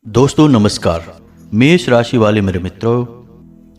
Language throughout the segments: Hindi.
दोस्तों नमस्कार। मेष राशि वाले मेरे मित्रों,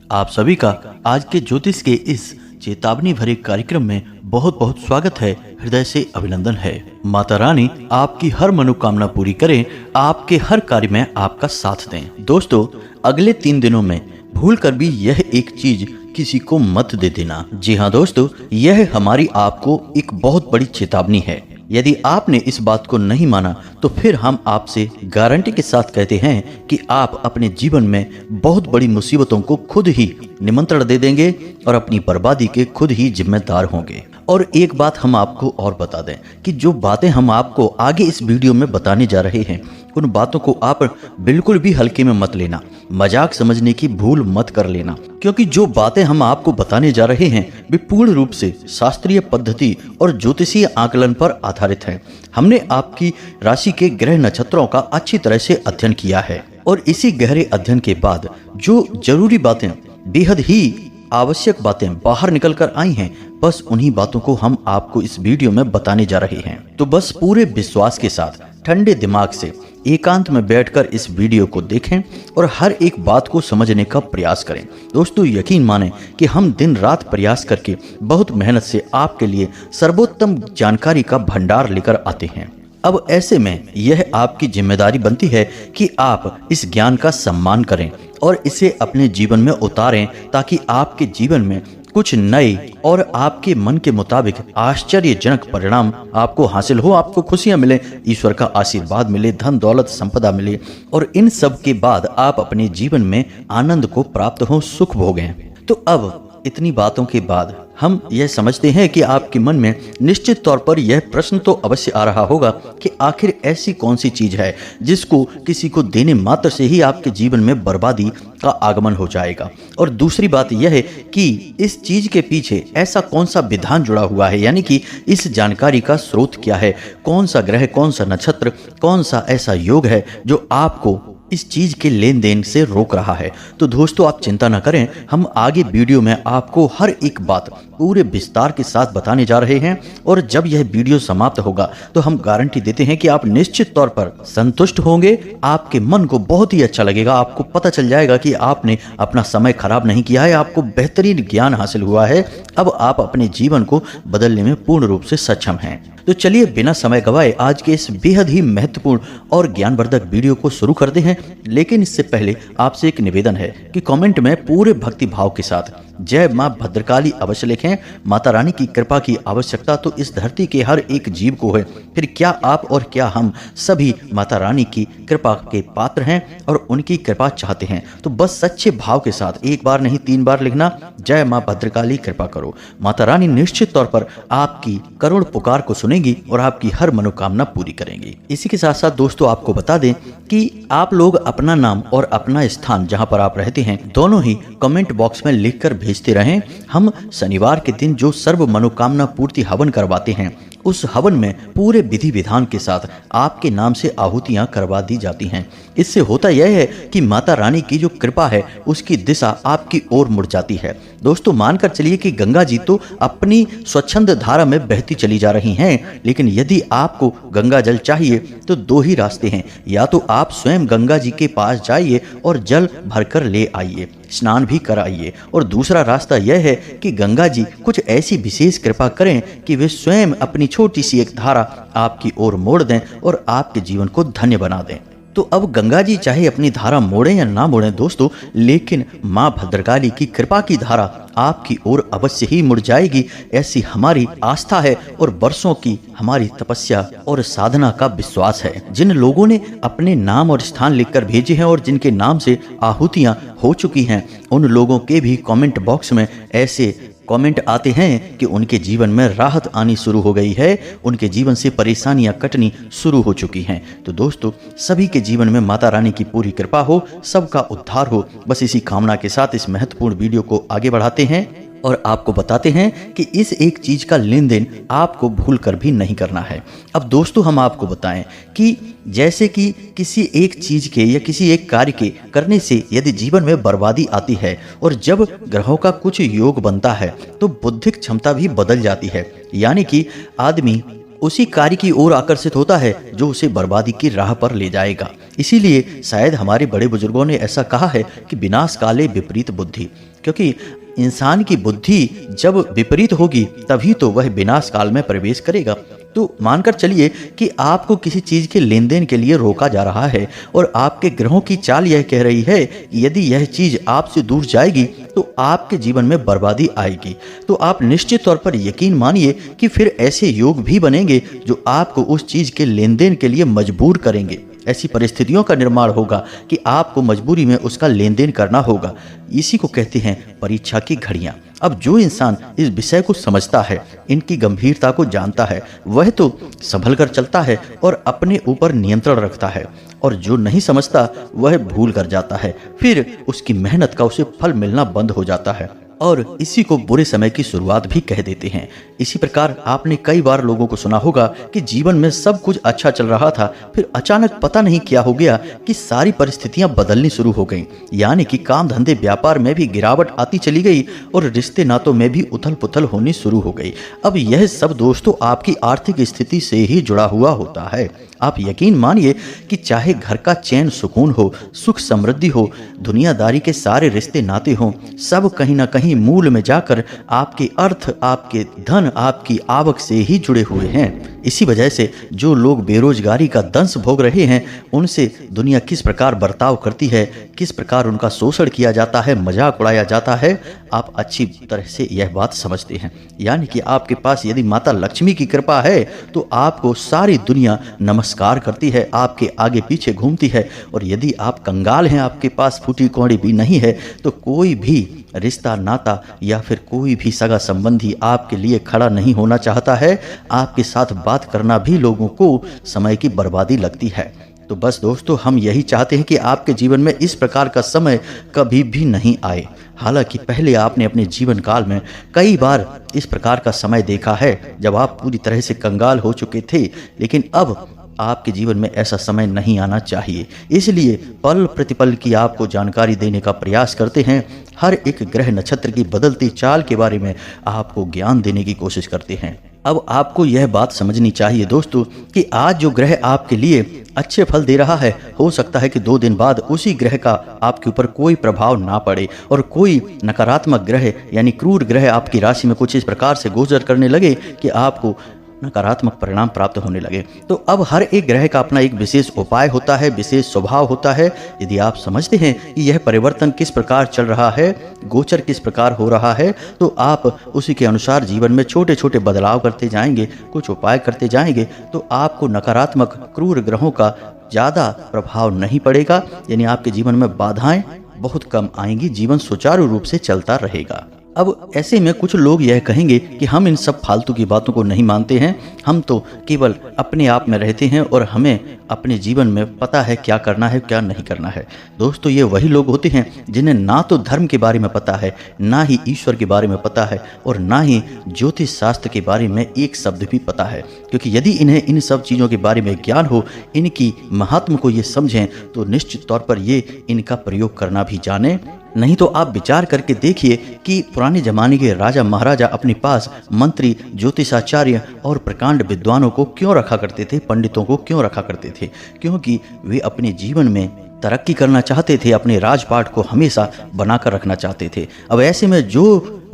आप सभी का आज के ज्योतिष के इस चेतावनी भरे कार्यक्रम में बहुत बहुत स्वागत है। हृदय से अभिनंदन है। माता रानी आपकी हर मनोकामना पूरी करें, आपके हर कार्य में आपका साथ दें। दोस्तों, अगले 3 दिनों में भूल कर भी यह एक चीज किसी को मत दे देना। जी हाँ दोस्तों, यह हमारी आपको एक बहुत बड़ी चेतावनी है। यदि आपने इस बात को नहीं माना तो फिर हम आपसे गारंटी के साथ कहते हैं कि आप अपने जीवन में बहुत बड़ी मुसीबतों को खुद ही निमंत्रण दे देंगे और अपनी बर्बादी के खुद ही जिम्मेदार होंगे। और एक बात हम आपको और बता दें कि जो बातें हम आपको आगे इस वीडियो में बताने जा रहे हैं, उन बातों को आप बिल्कुल भी हल्के में मत लेना, मजाक समझने की भूल मत कर लेना, क्योंकि जो बातें हम आपको बताने जा रहे हैं वे पूर्ण रूप से शास्त्रीय पद्धति और ज्योतिषीय आकलन पर आधारित है। हमने आपकी राशि के ग्रह नक्षत्रों का अच्छी तरह से अध्ययन किया है और इसी गहरे अध्ययन के बाद जो जरूरी बातें, बेहद ही आवश्यक बातें बाहर निकल कर आई हैं, बस उन्हीं बातों को हम आपको इस वीडियो में बताने जा रहे हैं। तो बस पूरे विश्वास के साथ ठंडे दिमाग से एकांत में बैठकर इस वीडियो को देखें और हर एक बात को समझने का प्रयास करें। दोस्तों, यकीन माने कि हम दिन रात प्रयास करके बहुत मेहनत से आपके लिए सर्वोत्तम जानकारी का भंडार लेकर आते हैं। अब ऐसे में यह आपकी जिम्मेदारी बनती है कि आप इस ज्ञान का सम्मान करें और इसे अपने जीवन में उतारें, ताकि आपके जीवन में कुछ नए और आपके मन के मुताबिक आश्चर्यजनक परिणाम आपको हासिल हो, आपको खुशियां मिले, ईश्वर का आशीर्वाद मिले, धन दौलत संपदा मिले और इन सब के बाद आप अपने जीवन में आनंद को प्राप्त हो, सुख भोगें। तो अब इतनी बातों के बाद हम यह समझते हैं कि आपके मन में निश्चित तौर पर यह प्रश्न तो अवश्य आ रहा होगा कि आखिर ऐसी कौन सी चीज है जिसको किसी को देने मात्र से ही आपके जीवन में बर्बादी का आगमन हो जाएगा। और दूसरी बात यह है कि इस चीज के पीछे ऐसा कौन सा विधान जुड़ा हुआ है, यानी कि इस जानकारी का स्रोत क्या है, कौन सा ग्रह, कौन सा नक्षत्र, कौन सा ऐसा योग है जो आपको इस चीज के लेन देन से रोक रहा है। तो दोस्तों, आप चिंता न करें, हम आगे वीडियो में आपको हर एक बात पूरे विस्तार के साथ बताने जा रहे हैं और जब यह वीडियो समाप्त होगा तो हम गारंटी देते हैं कि आप निश्चित तौर पर संतुष्ट होंगे। आपके मन को बहुत ही अच्छा लगेगा, आपको पता चल जाएगा कि आपने अपना समय खराब नहीं किया है, आपको बेहतरीन ज्ञान हासिल हुआ है। अब आप अपने जीवन को बदलने में पूर्ण रूप से सक्षम हैं। तो चलिए बिना समय गवाए आज के इस बेहद ही महत्वपूर्ण और ज्ञानवर्धक वीडियो को शुरू करते हैं। लेकिन इससे पहले आपसे एक निवेदन है कि कमेंट में पूरे भक्ति भाव के साथ जय मां भद्रकाली अवश्य लिखें। माता रानी की कृपा की आवश्यकता तो इस धरती के हर एक जीव को है, फिर क्या आप और क्या हम सभी माता रानी की कृपा के पात्र हैं और उनकी कृपा चाहते हैं। तो बस सच्चे भाव के साथ एक बार नहीं 3 बार लिखना, जय मां भद्रकाली कृपा करो। माता रानी निश्चित तौर पर आपकी करुण पुकार को सुनेगी और आपकी हर मनोकामना पूरी करेंगी। इसी के साथ साथ दोस्तों, आपको बता दें कि आप लोग अपना नाम और अपना स्थान जहां पर आप रहते हैं दोनों ही कमेंट बॉक्स में लिखकर भेजते रहें। हम शनिवार के दिन जो सर्व मनोकामना पूर्ति हवन करवाते हैं, उस हवन में पूरे विधि विधान के साथ आपके नाम से आहुतियां करवा दी जाती हैं। इससे होता यह है कि माता रानी की जो कृपा है उसकी दिशा आपकी ओर मुड़ जाती है। दोस्तों, मानकर चलिए कि गंगा जी तो अपनी स्वच्छंद धारा में बहती चली जा रही हैं, लेकिन यदि आपको गंगा जल चाहिए तो 2 ही रास्ते हैं। या तो आप स्वयं गंगा जी के पास जाइए और जल भरकर ले आइए, स्नान भी कराइए, और दूसरा रास्ता यह है कि गंगा जी कुछ ऐसी विशेष कृपा करें कि वे स्वयं अपनी छोटी सी एक धारा आपकी ओर मोड़ दें और आपके जीवन को धन्य बना दें। तो अब गंगा जी चाहे अपनी धारा मोड़ें या ना मोड़ें दोस्तों, लेकिन मां भद्रकाली की कृपा की धारा आपकी ओर अवश्य ही मुड़ जाएगी, ऐसी हमारी आस्था है और वर्षों की हमारी तपस्या और साधना का विश्वास है। जिन लोगों ने अपने नाम और स्थान लिखकर भेजे हैं और जिनके नाम से आहुतियां हो चुकी हैं, उन लोगों के भी कमेंट बॉक्स में ऐसे कमेंट आते हैं कि उनके जीवन में राहत आनी शुरू हो गई है, उनके जीवन से परेशानियां कटनी शुरू हो चुकी हैं। तो दोस्तों, सभी के जीवन में माता रानी की पूरी कृपा हो, सबका उद्धार हो। बस इसी कामना के साथ इस महत्वपूर्ण वीडियो को आगे बढ़ाते हैं और आपको बताते हैं कि इस एक चीज का लेन देन आपको भूल कर भी नहीं करना है। अब दोस्तों, हम आपको बताएं कि जैसे कि किसी एक चीज के या किसी एक कार्य के करने से यदि जीवन में बर्बादी आती है और जब ग्रहों का कुछ योग बनता है तो बुद्धिक क्षमता भी बदल जाती है, यानी कि आदमी उसी कार्य की ओर आकर्षित होता है जो उसे बर्बादी की राह पर ले जाएगा। इसीलिए शायद हमारे बड़े बुजुर्गों ने ऐसा कहा है कि विनाश काले विपरीत बुद्धि, क्योंकि इंसान की बुद्धि जब विपरीत होगी तभी तो वह विनाश काल में प्रवेश करेगा। तो मानकर चलिए कि आपको किसी चीज के लेन देन के लिए रोका जा रहा है और आपके ग्रहों की चाल यह कह रही है कि यदि यह चीज आपसे दूर जाएगी तो आपके जीवन में बर्बादी आएगी। तो आप निश्चित तौर पर यकीन मानिए कि फिर ऐसे योग भी बनेंगे जो आपको उस चीज के लेन देन के लिए मजबूर करेंगे। ऐसी परिस्थितियों का निर्माण होगा कि आपको मजबूरी में उसका लेन देन करना होगा। इसी को कहते हैं परीक्षा की घड़ियां। अब जो इंसान इस विषय को समझता है, इनकी गंभीरता को जानता है, वह तो संभल कर चलता है और अपने ऊपर नियंत्रण रखता है, और जो नहीं समझता वह भूल कर जाता है। फिर उसकी मेहनत का उसे फल मिलना बंद हो जाता है और इसी को बुरे समय की शुरुआत भी कह देते हैं। इसी प्रकार आपने कई बार लोगों को सुना होगा कि जीवन में सब कुछ अच्छा चल रहा था, फिर अचानक पता नहीं क्या हो गया कि सारी परिस्थितियां बदलनी शुरू हो गईं। यानी कि काम धंधे व्यापार में भी गिरावट आती चली गई और रिश्ते नातों में भी उथल पुथल होनी शुरू हो गई। अब यह सब दोस्तों आपकी आर्थिक स्थिति से ही जुड़ा हुआ होता है। आप यकीन मानिए कि चाहे घर का चैन सुकून हो, सुख समृद्धि हो, दुनियादारी के सारे रिश्ते नाते हों, सब कहीं ना कहीं मूल में जाकर आपके अर्थ, आपके धन, आपकी आवक से ही जुड़े हुए हैं। इसी वजह से जो लोग बेरोजगारी का दंश भोग रहे हैं, उनसे दुनिया किस प्रकार बर्ताव करती है, किस प्रकार उनका शोषण किया जाता है, मजाक उड़ाया जाता है, आप अच्छी तरह से यह बात समझते हैं। यानी कि आपके पास यदि माता लक्ष्मी की कृपा है तो आपको सारी दुनिया नमस्कार करती है, आपके आगे पीछे घूमती है, और यदि आप कंगाल हैं, आपके पास फूटी कौड़ी भी नहीं है, तो कोई भी रिश्ता नाता या फिर कोई भी सगा संबंधी आपके लिए खड़ा नहीं होना चाहता है। आपके साथ बात करना भी लोगों को समय की बर्बादी लगती है। तो बस दोस्तों, हम यही चाहते हैं कि आपके जीवन में इस प्रकार का समय कभी भी नहीं आए। हालांकि पहले आपने अपने जीवन काल में कई बार इस प्रकार का समय देखा है जब आप पूरी तरह से कंगाल हो चुके थे, लेकिन अब आपके जीवन में ऐसा समय नहीं आना चाहिए। इसलिए पल प्रतिपल की आपको जानकारी देने का प्रयास करते हैं। हर एक ग्रह नक्षत्र की बदलती चाल के बारे में आपको ज्ञान देने की कोशिश करते हैं। अब आपको यह बात समझनी चाहिए दोस्तों कि आज जो ग्रह आपके लिए अच्छे फल दे रहा है, हो सकता है कि 2 दिन बाद उसी ग्रह का आपके ऊपर कोई प्रभाव ना पड़े और कोई नकारात्मक ग्रह यानी क्रूर ग्रह आपकी राशि में कुछ इस प्रकार से गोचर करने लगे कि आपको नकारात्मक परिणाम प्राप्त होने लगे। तो अब हर एक ग्रह का अपना एक विशेष उपाय होता है, विशेष स्वभाव होता है। यदि आप समझते हैं कि यह परिवर्तन किस प्रकार चल रहा है, गोचर किस प्रकार हो रहा है, तो आप उसी के अनुसार जीवन में छोटे छोटे बदलाव करते जाएंगे, कुछ उपाय करते जाएंगे, तो आपको नकारात्मक क्रूर ग्रहों का ज़्यादा प्रभाव नहीं पड़ेगा। यानी आपके जीवन में बाधाएं बहुत कम आएंगी, जीवन सुचारू रूप से चलता रहेगा। अब ऐसे में कुछ लोग यह कहेंगे कि हम इन सब फालतू की बातों को नहीं मानते हैं, हम तो केवल अपने आप में रहते हैं और हमें अपने जीवन में पता है क्या करना है क्या नहीं करना है। दोस्तों, ये वही लोग होते हैं जिन्हें ना तो धर्म के बारे में पता है, ना ही ईश्वर के बारे में पता है, और ना ही ज्योतिष शास्त्र के बारे में एक शब्द भी पता है। क्योंकि यदि इन्हें इन सब चीज़ों के बारे में ज्ञान हो, इनकी महात्म को ये समझें, तो निश्चित तौर पर ये इनका प्रयोग करना भी जाने। नहीं तो आप विचार करके देखिए कि पुराने जमाने के राजा महाराजा अपने पास मंत्री, ज्योतिषाचार्य और प्रकांड विद्वानों को क्यों रखा करते थे, पंडितों को क्यों रखा करते थे? क्योंकि वे अपने जीवन में तरक्की करना चाहते थे, अपने राजपाट को हमेशा बनाकर रखना चाहते थे। अब ऐसे में जो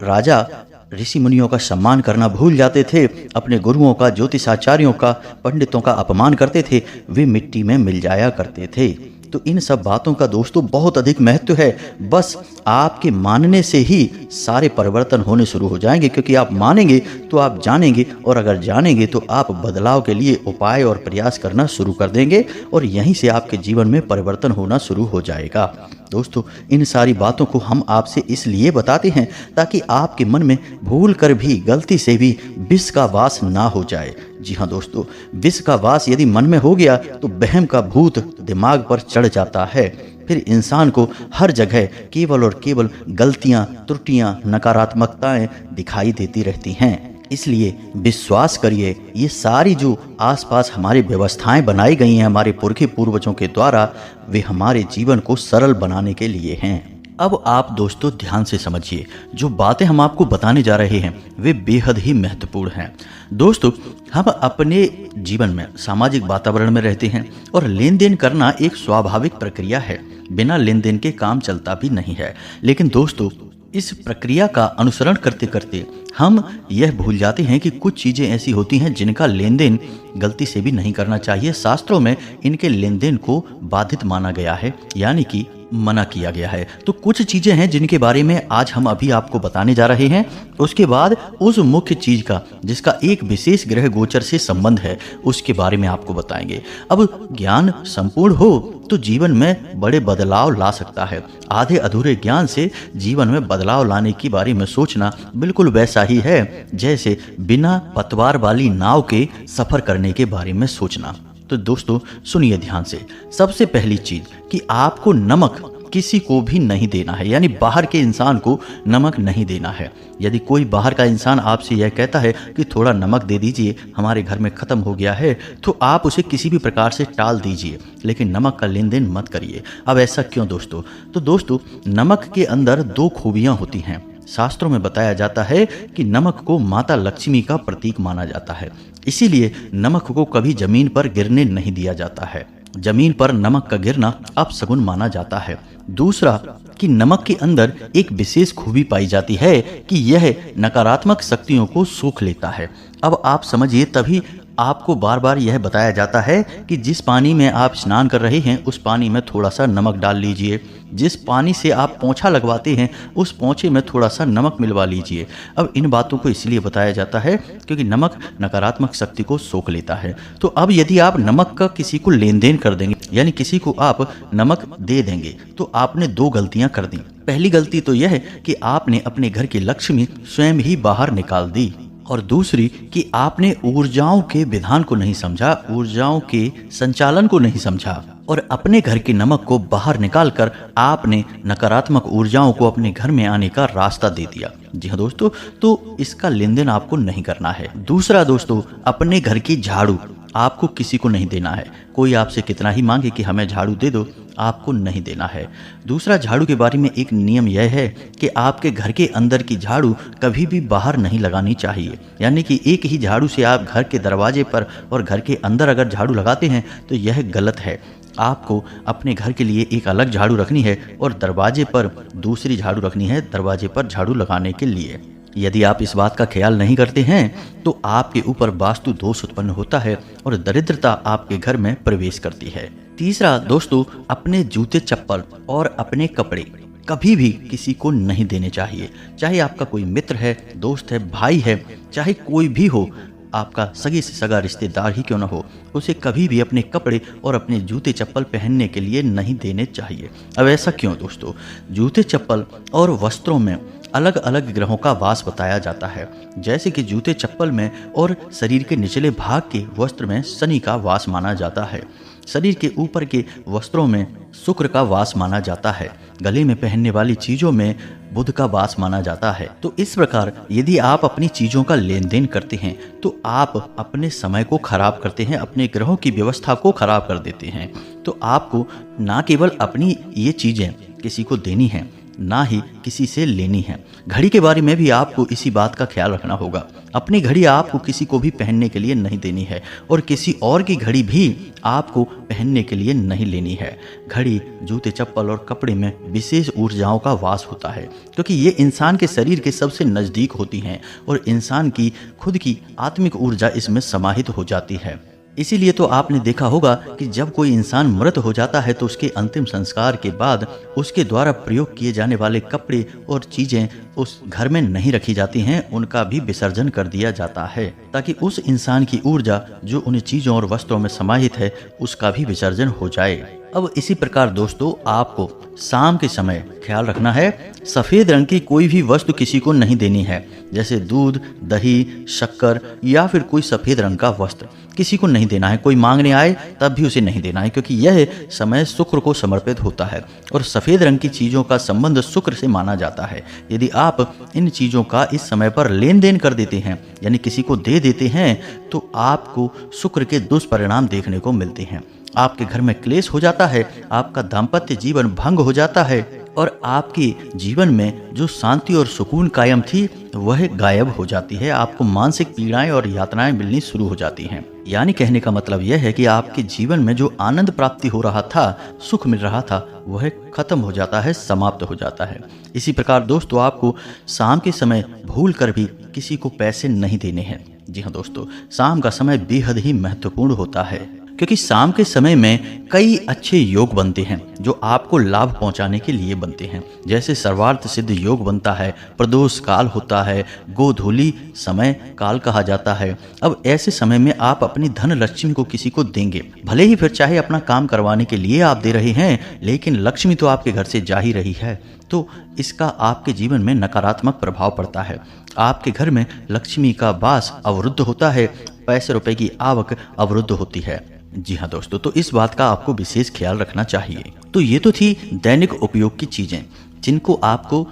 राजा ऋषि मुनियों का सम्मान करना भूल जाते थे, अपने गुरुओं का, ज्योतिषाचार्यों का, पंडितों का अपमान करते थे, वे मिट्टी में मिल जाया करते थे। तो इन सब बातों का दोस्तों बहुत अधिक महत्व है। बस आपके मानने से ही सारे परिवर्तन होने शुरू हो जाएंगे, क्योंकि आप मानेंगे तो आप जानेंगे, और अगर जानेंगे तो आप बदलाव के लिए उपाय और प्रयास करना शुरू कर देंगे, और यहीं से आपके जीवन में परिवर्तन होना शुरू हो जाएगा। दोस्तों, इन सारी बातों को हम आपसे इसलिए बताते हैं ताकि आपके मन में भूल कर भी, गलती से भी विष का वास ना हो जाए। जी हाँ दोस्तों, विष का वास यदि मन में हो गया तो वहम का भूत दिमाग पर चढ़ जाता है। फिर इंसान को हर जगह केवल और केवल गलतियां, त्रुटियां, नकारात्मकताएं दिखाई देती रहती हैं। इसलिए विश्वास करिए, ये सारी जो आसपास हमारी व्यवस्थाएं बनाई गई हैं हमारे पुरखे पूर्वजों के द्वारा, वे हमारे जीवन को सरल बनाने के लिए हैं। अब आप दोस्तों ध्यान से समझिए, जो बातें हम आपको बताने जा रहे हैं वे बेहद ही महत्वपूर्ण हैं। दोस्तों, हम अपने जीवन में सामाजिक वातावरण में रहते हैं और लेन देन करना एक स्वाभाविक प्रक्रिया है। बिना लेन देन के काम चलता भी नहीं है। लेकिन दोस्तों, इस प्रक्रिया का अनुसरण करते करते हम यह भूल जाते हैं कि कुछ चीज़ें ऐसी होती हैं जिनका लेन देन गलती से भी नहीं करना चाहिए। शास्त्रों में इनके लेन देन को बाधित माना गया है, यानी कि मना किया गया है। तो कुछ चीज़ें हैं जिनके बारे में आज हम अभी आपको बताने जा रहे हैं। उसके बाद उस मुख्य चीज़ का जिसका एक विशेष ग्रह गोचर से संबंध है उसके बारे में आपको बताएंगे। अब ज्ञान संपूर्ण हो तो जीवन में बड़े बदलाव ला सकता है। आधे अधूरे ज्ञान से जीवन में बदलाव लाने के बारे में सोचना बिल्कुल वैसा ही है जैसे बिना पतवार वाली नाव के सफर करने के बारे में सोचना। तो दोस्तों सुनिए ध्यान से। सबसे पहली चीज कि आपको नमक किसी को भी नहीं देना है, यानी बाहर के इंसान को नमक नहीं देना है। यदि कोई बाहर का इंसान आपसे यह कहता है कि थोड़ा नमक दे दीजिए, हमारे घर में ख़त्म हो गया है, तो आप उसे किसी भी प्रकार से टाल दीजिए, लेकिन नमक का लेन देन मत करिए। अब ऐसा क्यों दोस्तों? तो दोस्तों, नमक के अंदर दो खूबियाँ होती हैं। शास्त्रों में बताया जाता है कि नमक को माता लक्ष्मी का प्रतीक माना जाता है, इसीलिए नमक को कभी जमीन पर गिरने नहीं दिया जाता है। जमीन पर नमक का गिरना अपशगुन माना जाता है। दूसरा कि नमक के अंदर एक विशेष खूबी पाई जाती है कि यह नकारात्मक शक्तियों को सोख लेता है। अब आप समझिए, तभी आपको बार बार यह बताया जाता है कि जिस पानी में आप स्नान कर रहे हैं उस पानी में थोड़ा सा नमक डाल लीजिए। जिस पानी से आप पोंछा लगवाते हैं उस पोंछे में थोड़ा सा नमक मिलवा लीजिए। अब इन बातों को इसलिए बताया जाता है क्योंकि नमक नकारात्मक शक्ति को सोख लेता है। तो अब यदि आप नमक का किसी को लेन देन कर देंगे, यानी किसी को आप नमक दे देंगे, तो आपने दो गलतियां कर दी। पहली गलती तो यह है कि आपने अपने घर की लक्ष्मी स्वयं ही बाहर निकाल दी, और दूसरी कि आपने ऊर्जाओं के विधान को नहीं समझा, ऊर्जाओं के संचालन को नहीं समझा, और अपने घर के नमक को बाहर निकालकर आपने नकारात्मक ऊर्जाओं को अपने घर में आने का रास्ता दे दिया। जी हाँ दोस्तों, तो इसका लेन देन आपको नहीं करना है। दूसरा दोस्तों, अपने घर की झाड़ू आपको किसी को नहीं देना है। कोई आपसे कितना ही मांगे कि हमें झाड़ू दे दो, आपको नहीं देना है। दूसरा, झाड़ू के बारे में एक नियम यह है कि आपके घर के अंदर की झाड़ू कभी भी बाहर नहीं लगानी चाहिए, यानी कि एक ही झाड़ू से आप घर के दरवाजे पर और घर के अंदर अगर झाड़ू लगाते हैं तो यह गलत है। आपको अपने घर के लिए एक अलग झाड़ू रखनी है और दरवाजे पर दूसरी झाड़ू रखनी है, दरवाजे पर झाड़ू लगाने के लिए। यदि आप इस बात का ख्याल नहीं करते हैं तो आपके ऊपर वास्तु दोष उत्पन्न होता है और दरिद्रता आपके घर में प्रवेश करती है। तीसरा दोस्तों, अपने जूते चप्पल और अपने कपड़े कभी भी किसी को नहीं देने चाहिए। चाहे आपका कोई मित्र है, दोस्त है, भाई है, चाहे कोई भी हो, आपका सगे से सगा रिश्तेदार ही क्यों न हो, उसे कभी भी अपने कपड़े और अपने जूते चप्पल पहनने के लिए नहीं देने चाहिए। अब ऐसा क्यों दोस्तों? जूते चप्पल और वस्त्रों में अलग अलग ग्रहों का वास बताया जाता है। जैसे कि जूते चप्पल में और शरीर के निचले भाग के वस्त्र में शनि का वास माना जाता है। शरीर के ऊपर के वस्त्रों में शुक्र का वास माना जाता है। गले में पहनने वाली चीजों में बुध का वास माना जाता है। तो इस प्रकार यदि आप अपनी चीजों का लेन देन करते हैं तो आप अपने समय को खराब करते हैं, अपने ग्रहों की व्यवस्था को खराब कर देते हैं। तो आपको ना केवल अपनी ये चीजें किसी को देनी है, ना ही किसी से लेनी है। घड़ी के बारे में भी आपको इसी बात का ख्याल रखना होगा। अपनी घड़ी आपको किसी को भी पहनने के लिए नहीं देनी है और किसी और की घड़ी भी आपको पहनने के लिए नहीं लेनी है। घड़ी, जूते चप्पल और कपड़े में विशेष ऊर्जाओं का वास होता है क्योंकि ये इंसान के शरीर के सबसे नज़दीक होती हैं और इंसान की खुद की आत्मिक ऊर्जा इसमें समाहित हो जाती है। इसीलिए तो आपने देखा होगा कि जब कोई इंसान मृत हो जाता है तो उसके अंतिम संस्कार के बाद उसके द्वारा प्रयोग किए जाने वाले कपड़े और चीजें उस घर में नहीं रखी जाती हैं, उनका भी विसर्जन कर दिया जाता है ताकि उस इंसान की ऊर्जा जो उन चीजों और वस्त्रों में समाहित है उसका भी विसर्जन हो जाए। अब इसी प्रकार दोस्तों, आपको शाम के समय ख्याल रखना है, सफ़ेद रंग की कोई भी वस्तु किसी को नहीं देनी है। जैसे दूध, दही, शक्कर या फिर कोई सफ़ेद रंग का वस्त्र किसी को नहीं देना है। कोई मांगने आए तब भी उसे नहीं देना है क्योंकि यह समय शुक्र को समर्पित होता है और सफ़ेद रंग की चीज़ों का संबंध शुक्र से माना जाता है। यदि आप इन चीज़ों का इस समय पर लेन देन कर देते हैं, यानी किसी को दे देते हैं, तो आपको शुक्र के दुष्परिणाम देखने को मिलते हैं। आपके घर में क्लेश हो जाता है, आपका दाम्पत्य जीवन भंग हो जाता है और आपके जीवन में जो शांति और सुकून कायम थी वह गायब हो जाती है। आपको मानसिक पीड़ाएं और यातनाएं मिलनी शुरू हो जाती हैं। यानी कहने का मतलब यह है कि आपके जीवन में जो आनंद प्राप्ति हो रहा था, सुख मिल रहा था, वह खत्म हो जाता है, समाप्त हो जाता है। इसी प्रकार दोस्तों, आपको शाम के समय भूल कर भी किसी को पैसे नहीं देने हैं। जी हाँ दोस्तों, शाम का समय बेहद ही महत्वपूर्ण होता है, क्योंकि शाम के समय में कई अच्छे योग बनते हैं जो आपको लाभ पहुंचाने के लिए बनते हैं। जैसे सर्वार्थ सिद्ध योग बनता है, प्रदोष काल होता है, गोधूली समय काल कहा जाता है। अब ऐसे समय में आप अपनी धन लक्ष्मी को किसी को देंगे, भले ही फिर चाहे अपना काम करवाने के लिए आप दे रहे हैं, लेकिन लक्ष्मी तो आपके घर से जा ही रही है, तो इसका आपके जीवन में नकारात्मक प्रभाव पड़ता है। आपके घर में लक्ष्मी का वास अवरुद्ध होता है, पैसे रुपए की आवक अवरुद्ध होती है। जी हाँ दोस्तों, तो इस बात का आपको विशेष ख्याल रखना चाहिए। तो ये तो थी दैनिक उपयोग की चीजें जिनको आपको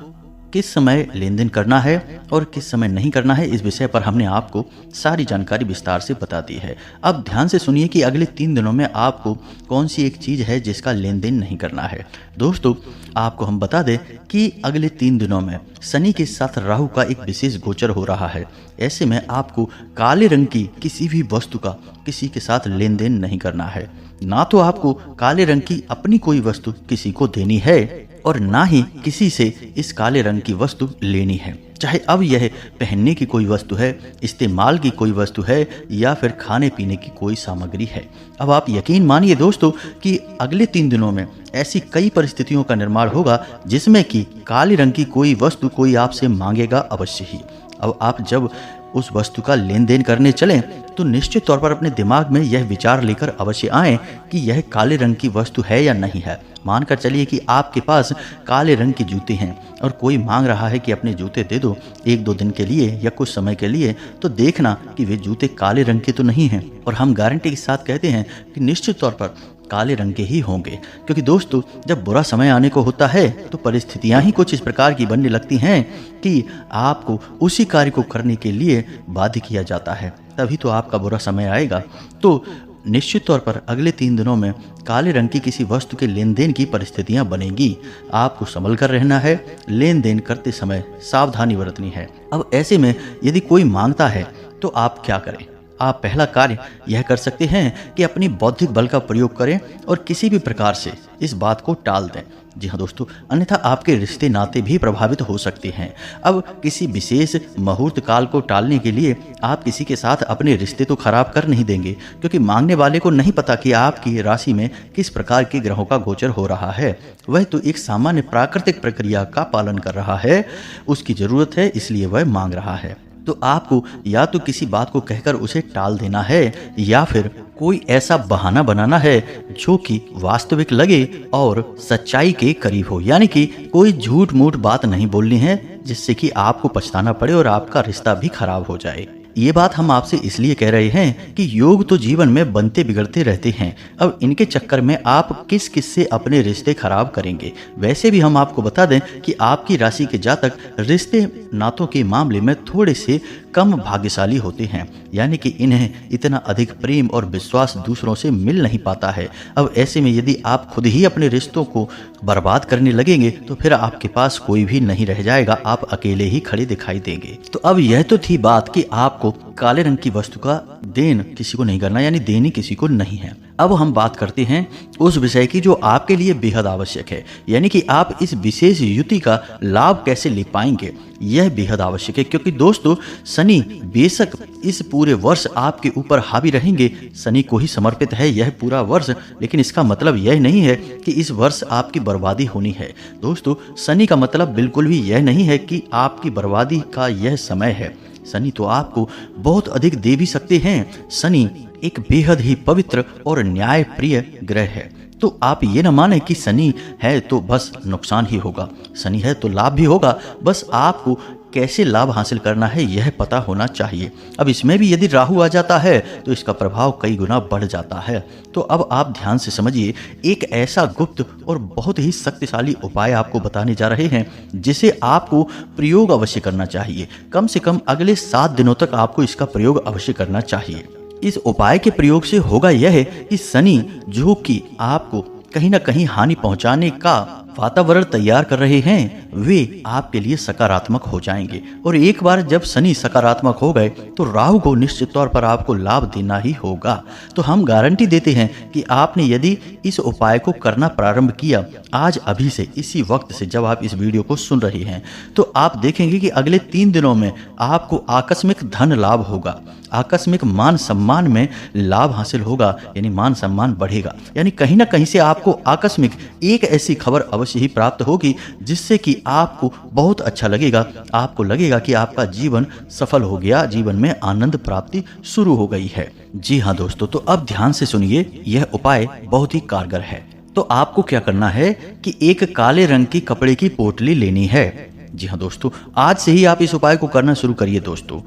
किस समय लेन देन करना है और किस समय नहीं करना है, इस विषय पर हमने आपको सारी जानकारी विस्तार से बता दी है। अब ध्यान से सुनिए कि अगले 3 दिनों में आपको कौन सी एक चीज है जिसका लेन देन नहीं करना है। दोस्तों, आपको हम बता दें कि अगले 3 दिनों में शनि के साथ राहु का एक विशेष गोचर हो रहा है। ऐसे में आपको काले रंग की किसी भी वस्तु का किसी के साथ लेन देन नहीं करना है। ना तो आपको काले रंग की अपनी कोई वस्तु किसी को देनी है और ना ही किसी से इस काले रंग की वस्तु लेनी है। चाहे अब यह पहनने की कोई वस्तु है, इस्तेमाल की कोई वस्तु है या फिर खाने पीने की कोई सामग्री है। अब आप यकीन मानिए दोस्तों कि अगले 3 दिनों में ऐसी कई परिस्थितियों का निर्माण होगा जिसमें कि काले रंग की कोई वस्तु कोई आपसे मांगेगा अवश्य ही। अब आप जब उस वस्तु का लेन देन करने चलें तो निश्चित तौर पर अपने दिमाग में यह विचार लेकर अवश्य आएं कि यह काले रंग की वस्तु है या नहीं है। मानकर चलिए कि आपके पास काले रंग के जूते हैं और कोई मांग रहा है कि अपने जूते दे दो 1-2 दिन के लिए या कुछ समय के लिए, तो देखना कि वे जूते काले रंग के तो नहीं हैं। और हम गारंटी के साथ कहते हैं कि निश्चित तौर पर काले रंग के ही होंगे, क्योंकि दोस्तों जब बुरा समय आने को होता है तो परिस्थितियां ही कुछ इस प्रकार की बनने लगती हैं कि आपको उसी कार्य को करने के लिए बाध्य किया जाता है, तभी तो आपका बुरा समय आएगा। तो निश्चित तौर पर अगले 3 दिनों में काले रंग की किसी वस्तु के लेन देन की परिस्थितियां बनेगी। आपको संभल कर रहना है, लेन देन करते समय सावधानी बरतनी है। अब ऐसे में यदि कोई मांगता है तो आप क्या करें? आप पहला कार्य यह कर सकते हैं कि अपनी बौद्धिक बल का प्रयोग करें और किसी भी प्रकार से इस बात को टाल दें। जी हाँ दोस्तों, अन्यथा आपके रिश्ते नाते भी प्रभावित हो सकते हैं। अब किसी विशेष मुहूर्त काल को टालने के लिए आप किसी के साथ अपने रिश्ते तो खराब कर नहीं देंगे, क्योंकि मांगने वाले को नहीं पता कि आपकी राशि में किस प्रकार के ग्रहों का गोचर हो रहा है। वह तो एक सामान्य प्राकृतिक प्रक्रिया का पालन कर रहा है, उसकी जरूरत है इसलिए वह मांग रहा है। तो आपको या तो किसी बात को कहकर उसे टाल देना है या फिर कोई ऐसा बहाना बनाना है जो कि वास्तविक लगे और सच्चाई के करीब हो। यानी कि कोई झूठ मूठ बात नहीं बोलनी है जिससे कि आपको पछताना पड़े और आपका रिश्ता भी खराब हो जाए। ये बात हम आपसे इसलिए कह रहे हैं कि योग तो जीवन में बनते बिगड़ते रहते हैं। अब इनके चक्कर में आप किस किस से अपने रिश्ते खराब करेंगे। वैसे भी हम आपको बता दें कि आपकी राशि के जातक रिश्ते नातों के मामले में थोड़े से कम भाग्यशाली होते हैं, यानी कि इन्हें इतना अधिक प्रेम और विश्वास दूसरों से मिल नहीं पाता है। अब ऐसे में यदि आप खुद ही अपने रिश्तों को बर्बाद करने लगेंगे तो फिर आपके पास कोई भी नहीं रह जाएगा, आप अकेले ही खड़े दिखाई देंगे। तो अब यह तो थी बात कि आपको काले रंग की वस्तु का देन किसी को नहीं करना, यानी देनी किसी को नहीं है। अब हम बात करते हैं उस विषय की जो आपके लिए बेहद आवश्यक है, यानी कि आप इस विशेष युति का लाभ कैसे ले पाएंगे। यह बेहद आवश्यक है क्योंकि दोस्तों शनि बेशक इस पूरे वर्ष आपके ऊपर हावी रहेंगे, शनि को ही समर्पित है यह पूरा वर्ष, लेकिन इसका मतलब यह नहीं है कि इस वर्ष आपकी बर्बादी होनी है। दोस्तों शनि का मतलब बिल्कुल भी यह नहीं है कि आपकी बर्बादी का यह समय है। शनि तो आपको बहुत अधिक दे भी सकते हैं। शनि एक बेहद ही पवित्र और न्याय प्रिय ग्रह है। तो आप ये न माने कि शनि है तो बस नुकसान ही होगा, शनि है तो लाभ भी होगा। बस आपको कैसे लाभ हासिल करना है यह पता होना चाहिए। अब इसमें भी यदि राहु आ जाता है तो इसका प्रभाव कई गुना बढ़ जाता है। तो अब आप ध्यान से समझिए, एक ऐसा गुप्त और बहुत ही शक्तिशाली उपाय आपको बताने जा रहे हैं जिसे आपको प्रयोग अवश्य करना चाहिए। कम से कम अगले 7 दिनों तक आपको इसका प्रयोग अवश्य करना चाहिए। इस उपाय के प्रयोग से होगा यह है कि शनि जो कि आपको कहीं ना कहीं हानि पहुंचाने का वातावरण तैयार कर रहे हैं वे आपके लिए सकारात्मक हो जाएंगे। और एक बार जब शनि सकारात्मक हो गए तो राहु को निश्चित तौर पर आपको लाभ देना ही होगा। तो हम गारंटी देते हैं कि आपने यदि इस उपाय को करना प्रारंभ किया आज अभी से, इसी वक्त से जब आप इस वीडियो को सुन रहे हैं, तो आप देखेंगे कि अगले 3 दिनों में आपको आकस्मिक धन लाभ होगा, आकस्मिक मान सम्मान में लाभ हासिल होगा, यानी मान सम्मान बढ़ेगा। यानी कहीं ना कहीं से आपको आकस्मिक एक ऐसी खबर अवश्य ही प्राप्त होगी जिससे कि आपको बहुत अच्छा लगेगा। आपको लगेगा कि आपका जीवन सफल हो गया, जीवन में आनंद प्राप्ति शुरू हो गई है। जी हाँ दोस्तों, तो अब ध्यान से सुनिए, यह उपाय बहुत ही कारगर है। तो आपको क्या करना है कि एक काले रंग की कपड़े की पोटली लेनी है। जी हाँ दोस्तों, आज से ही आप इस उपाय को करना शुरू करिए दोस्तों,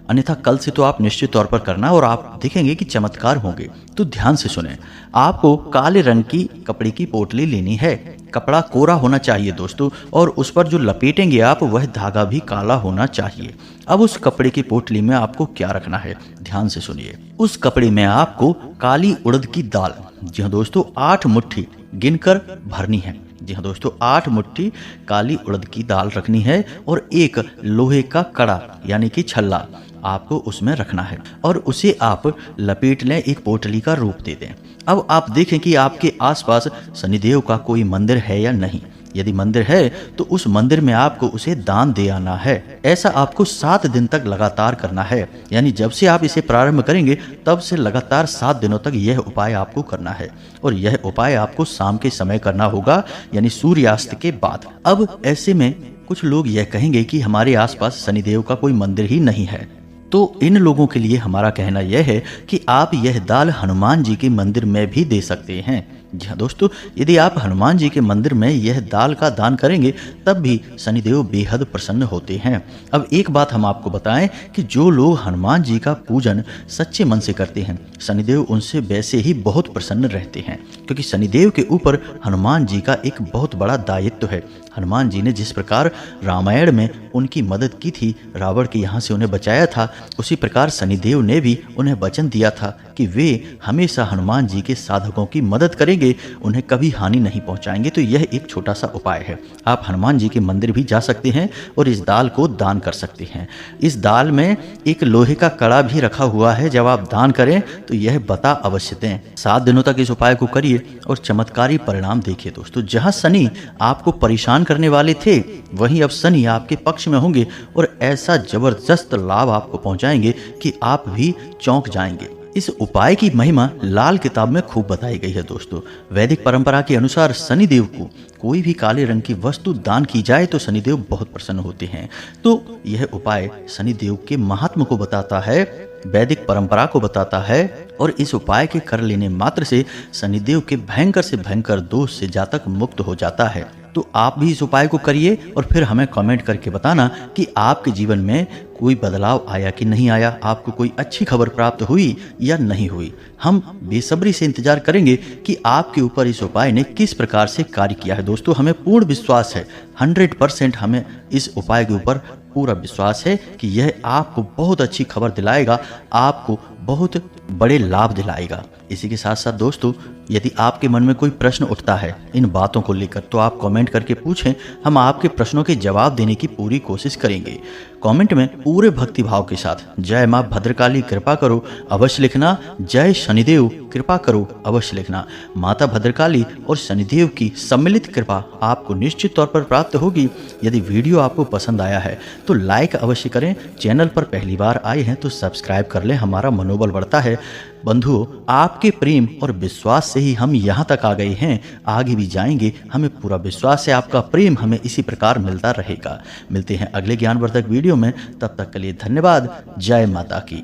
अन्यथा कल से तो आप निश्चित तौर पर करना और आप देखेंगे कि चमत्कार होंगे। तो ध्यान से सुने, आपको काले रंग की कपड़े की पोटली लेनी है। कपड़ा कोरा होना चाहिए दोस्तों, और उस पर जो लपेटेंगे आप वह धागा भी काला होना चाहिए। अब उस कपड़े की पोटली में आपको क्या रखना है, ध्यान से सुनिए। उस कपड़े में आपको काली उड़द की दाल, जी हाँ दोस्तों, 8 मुट्ठी गिनकर भरनी है। जी हाँ दोस्तों, 8 मुट्ठी काली उड़द की दाल रखनी है और एक लोहे का कड़ा यानी कि छल्ला आपको उसमें रखना है और उसे आप लपेट लें, एक पोटली का रूप दे दें। अब आप देखें कि आपके आसपास शनिदेव का कोई मंदिर है या नहीं। यदि मंदिर है तो उस मंदिर में आपको उसे दान दे आना है। ऐसा आपको 7 दिन तक लगातार करना है, यानी जब से आप इसे प्रारंभ करेंगे तब से लगातार 7 दिनों तक यह उपाय आपको करना है। और यह उपाय आपको शाम के समय करना होगा, यानी सूर्यास्त के बाद। अब ऐसे में कुछ लोग यह कहेंगे कि हमारे आसपास शनिदेव का कोई मंदिर ही नहीं है, तो इन लोगों के लिए हमारा कहना यह है कि आप यह दाल हनुमान जी के मंदिर में भी दे सकते हैं। जी हाँ दोस्तों, यदि आप हनुमान जी के मंदिर में यह दाल का दान करेंगे तब भी शनिदेव बेहद प्रसन्न होते हैं। अब एक बात हम आपको बताएं कि जो लोग हनुमान जी का पूजन सच्चे मन से करते हैं, शनिदेव उनसे वैसे ही बहुत प्रसन्न रहते हैं, क्योंकि शनिदेव के ऊपर हनुमान जी का एक बहुत बड़ा दायित्व है। हनुमान जी ने जिस प्रकार रामायण में उनकी मदद की थी, रावण के यहाँ से उन्हें बचाया था, उसी प्रकार शनिदेव ने भी उन्हें वचन दिया था कि वे हमेशा हनुमान जी के साधकों की मदद करेंगे, उन्हें कभी हानि नहीं पहुंचाएंगे। तो यह एक छोटा सा उपाय है। आप हनुमान जी के मंदिर भी जा सकते हैं और इस दाल को दान कर सकते हैं। इस दाल में एक लोहे का कड़ा भी रखा हुआ है, जब आप दान करें तो यह बता अवश्य दें। 7 दिनों तक इस उपाय को करिए और चमत्कारी परिणाम देखिए दोस्तों। जहां शनि आपको परेशान करने वाले थे, वहीं अब शनि आपके पक्ष में होंगे और ऐसा जबरदस्त लाभ आपको पहुंचाएंगे कि आप भी चौंक जाएंगे। इस उपाय की महिमा लाल किताब में खूब बताई गई है दोस्तों। वैदिक परंपरा के अनुसार शनिदेव को कोई भी काले रंग की वस्तु दान की जाए तो शनिदेव बहुत प्रसन्न होते हैं। तो यह उपाय शनिदेव के महात्म को बताता है, वैदिक परंपरा को बताता है, और इस उपाय के कर लेने मात्र से शनिदेव के भयंकर से भयंकर दोष से जातक मुक्त हो जाता है। तो आप भी इस उपाय को करिए और फिर हमें कमेंट करके बताना कि आपके जीवन में कोई बदलाव आया कि नहीं आया, आपको कोई अच्छी खबर प्राप्त हुई या नहीं हुई। हम बेसब्री से इंतजार करेंगे कि आपके ऊपर इस उपाय ने किस प्रकार से कार्य किया है। दोस्तों, हमें पूर्ण विश्वास है, 100% हमें इस उपाय के ऊपर पूरा विश्वास है कि यह आपको बहुत अच्छी खबर दिलाएगा, आपको बहुत बड़े लाभ दिलाएगा। इसी के साथ साथ दोस्तों, यदि आपके मन में कोई प्रश्न उठता है इन बातों को लेकर तो आप कमेंट करके पूछें, हम आपके प्रश्नों के जवाब देने की पूरी कोशिश करेंगे। कमेंट में पूरे भक्ति भाव के साथ जय माँ भद्रकाली कृपा करो अवश्य लिखना, जय शनिदेव कृपा करो अवश्य लिखना। माता भद्रकाली और शनिदेव की सम्मिलित कृपा आपको निश्चित तौर पर प्राप्त होगी। यदि वीडियो आपको पसंद आया है तो लाइक अवश्य करें, चैनल पर पहली बार आए हैं तो सब्सक्राइब कर लें, हमारा मनोबल बढ़ता है। बंधुओं, आपके प्रेम और विश्वास से ही हम यहाँ तक आ गए हैं, आगे भी जाएंगे। हमें पूरा विश्वास है आपका प्रेम हमें इसी प्रकार मिलता रहेगा। मिलते हैं अगले ज्ञानवर्धक वीडियो में, तब तक के लिए धन्यवाद। जय माता की।